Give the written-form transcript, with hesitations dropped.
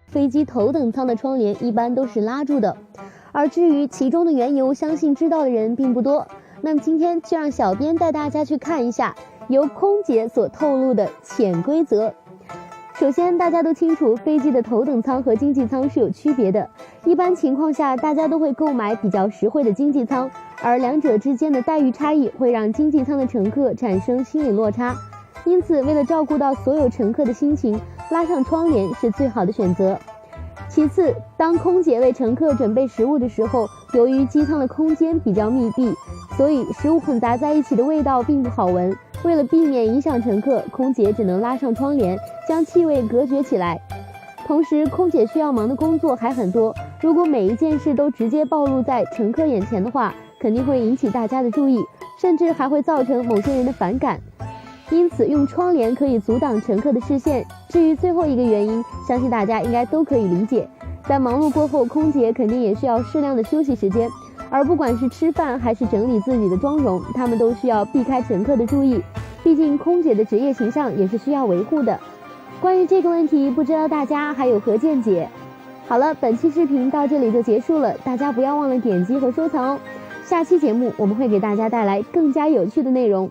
飞机头等舱的窗帘一般都是拉住的，而至于其中的缘由，相信知道的人并不多。那么今天就让小编带大家去看一下由空姐所透露的潜规则。首先，大家都清楚飞机的头等舱和经济舱是有区别的，一般情况下大家都会购买比较实惠的经济舱，而两者之间的待遇差异会让经济舱的乘客产生心理落差，因此为了照顾到所有乘客的心情，拉上窗帘是最好的选择。其次，当空姐为乘客准备食物的时候，由于机舱的空间比较密闭，所以食物混杂在一起的味道并不好闻。为了避免影响乘客，空姐只能拉上窗帘，将气味隔绝起来。同时，空姐需要忙的工作还很多，如果每一件事都直接暴露在乘客眼前的话，肯定会引起大家的注意，甚至还会造成某些人的反感。因此，用窗帘可以阻挡乘客的视线。至于最后一个原因，相信大家应该都可以理解，在忙碌过后，空姐肯定也需要适量的休息时间，而不管是吃饭还是整理自己的妆容，他们都需要避开乘客的注意，毕竟空姐的职业形象也是需要维护的。关于这个问题，不知道大家还有何见解？好了，本期视频到这里就结束了，大家不要忘了点击和收藏哦。下期节目我们会给大家带来更加有趣的内容。